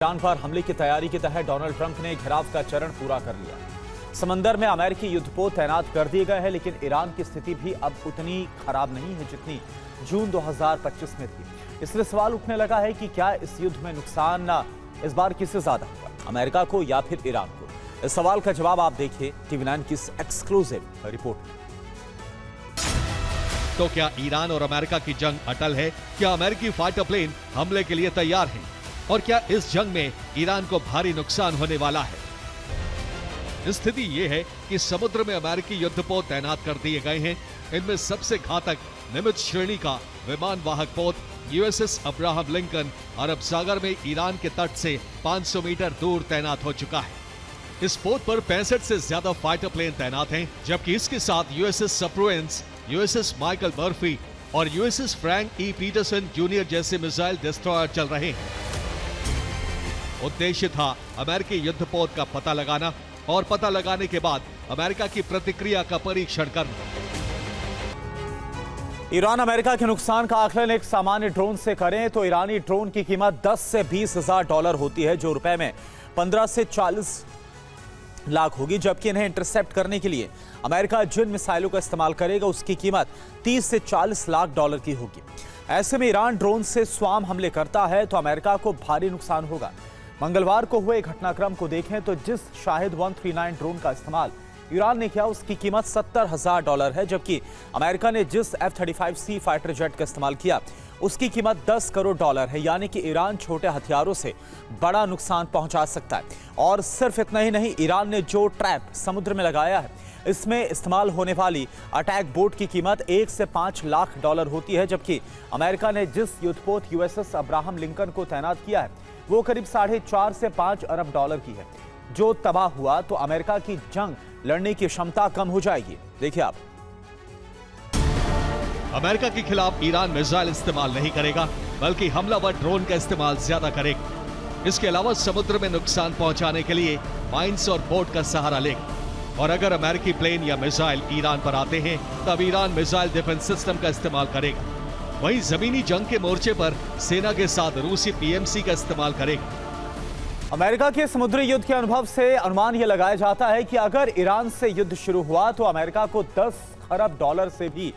Iran पर हमले की तैयारी के तहत डोनाल्ड ट्रंप ने घेराव का चरण पूरा कर लिया। समंदर में अमेरिकी युद्धपोत तैनात कर दिए गए हैं, लेकिन ईरान की स्थिति भी अब उतनी खराब नहीं है जितनी जून 2025 में थी। इसलिए सवाल उठने लगा है कि क्या इस युद्ध में नुकसान इस बार किससे ज्यादा होगा, अमेरिका को या फिर ईरान को? इस सवाल का जवाब आप देखिए TV9 की इस एक्सक्लूसिव रिपोर्ट में। तो क्या ईरान और अमेरिका की जंग अटल है? क्या अमेरिकी फाइटर प्लेन हमले के लिए तैयार हैं? और क्या इस जंग में ईरान को भारी नुकसान होने वाला है? स्थिति ये है कि समुद्र में अमेरिकी युद्धपोत तैनात कर दिए गए हैं। इनमें सबसे घातक निमित्ज श्रेणी का विमान वाहक पोत USS अब्राहम लिंकन अरब सागर में ईरान के तट से 500 मीटर दूर तैनात हो चुका है। इस पोत पर 65 से ज्यादा फाइटर प्लेन तैनात हैं, जबकि इसके साथ USS Spruance, USS Michael Murphy और USS Frank E Peterson junior जैसे मिसाइल डिस्ट्रॉयर चल रहे हैं। उद्देश्य था अमेरिकी युद्धपोत का पता लगाना और पता लगाने के बाद अमेरिका की प्रतिक्रिया का परीक्षण करना। ईरान अमेरिका के नुकसान का आकलन एक सामान्य ड्रोन से करें तो ईरानी ड्रोन की कीमत 10 से 20 हजार डॉलर होती है, जो रुपए में 15 से 40 लाख होगी। जबकि इन्हें इंटरसेप्ट करने के लिए अमेरिका जिन मिसाइलों का इस्तेमाल करेगा उसकी कीमत 30 से 40 लाख डॉलर की होगी। ऐसे में ईरान ड्रोन से स्वाम हमले करता है तो अमेरिका को भारी नुकसान होगा। मंगलवार को हुए घटनाक्रम को देखें तो जिस शाहिद 139 ड्रोन का इस्तेमाल ईरान ने किया उसकी कीमत 70,000 डॉलर है, जबकि अमेरिका ने जिस F-35C फाइटर जेट का इस्तेमाल किया उसकी कीमत 10 करोड़ डॉलर है। यानी कि ईरान छोटे हथियारों से बड़ा नुकसान पहुंचा सकता है। और सिर्फ इतना ही नहीं, ईरान ने जो ट्रैप समुद्र में लगाया है इसमें इस्तेमाल होने वाली अटैक बोट की कीमत 1 से 5 लाख डॉलर होती है, जबकि अमेरिका ने जिस युद्धपोत USS अब्राहम लिंकन को तैनात किया है वो करीब 4.5 से 5 अरब डॉलर की है। जो तबाह हुआ तो अमेरिका की जंग लड़ने की क्षमता कम हो जाएगी। देखिए आप। अमेरिका के खिलाफ ईरान मिसाइल इस्तेमाल नहीं करेगा, बल्कि हमलावर ड्रोन का इस्तेमाल ज्यादा करेगा। इसके अलावा समुद्र में नुकसान पहुंचाने के लिए माइंस और बोट का सहारा लेगा। और अगर अमेरिकी प्लेन या मिसाइल ईरान पर आते हैं तब ईरान मिसाइल डिफेंस सिस्टम का इस्तेमाल करेगा। वहीं जमीनी जंग के मोर्चे पर सेना के साथ रूसी PMC का इस्तेमाल करेगा। अमेरिका के समुद्री युद्ध के अनुभव से अनुमान यह लगाया जाता है कि अगर ईरान से युद्ध शुरू हुआ तो अमेरिका को 10 खरब डॉलर से भी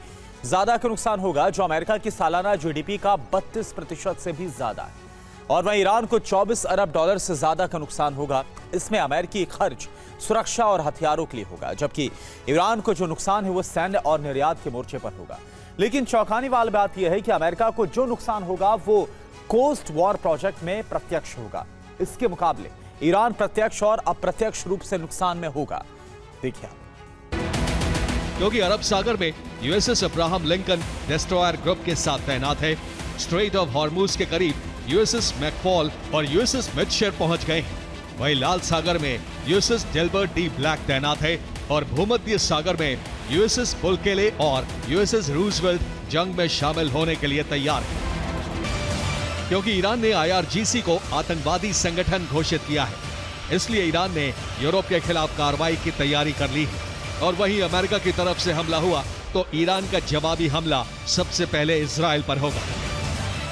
ज्यादा का नुकसान होगा, जो अमेरिका की सालाना GDP का 32% से भी ज्यादा है। और वहीं ईरान को 24 अरब डॉलर से ज्यादा का नुकसान होगा। इसमें अमेरिकी खर्च सुरक्षा और हथियारों के लिए होगा, जबकि ईरान को जो नुकसान है वो सैन्य और निर्यात के मोर्चे पर होगा। लेकिन चौंकाने वाली बात यह है कि अमेरिका को जो नुकसान होगा वो कोस्ट वॉर प्रोजेक्ट में प्रत्यक्ष होगा। इसके मुकाबले ईरान प्रत्यक्ष और अप्रत्यक्ष रूप से नुकसान में होगा। देखिए क्योंकि अरब सागर में USS Abraham Lincoln destroyer group के साथ तैनात है, स्ट्रेट ऑफ हॉर्मुज के करीब USS मैकफॉल और USS मिटशर पहुंच गए हैं। वहीं लाल सागर में USS डेल्बर्ट D ब्लैक तैनात है और भूमध्य सागर में USS बुलकेले और USS रूजवेल्ट जंग में शामिल होने के लिए तैयार है। क्योंकि ईरान ने IRGC को आतंकवादी संगठन घोषित किया है, इसलिए ईरान ने यूरोप के खिलाफ कार्रवाई की तैयारी कर ली है। और वहीं अमेरिका की तरफ से हमला हुआ तो ईरान का जवाबी हमला सबसे पहले इजराइल पर होगा।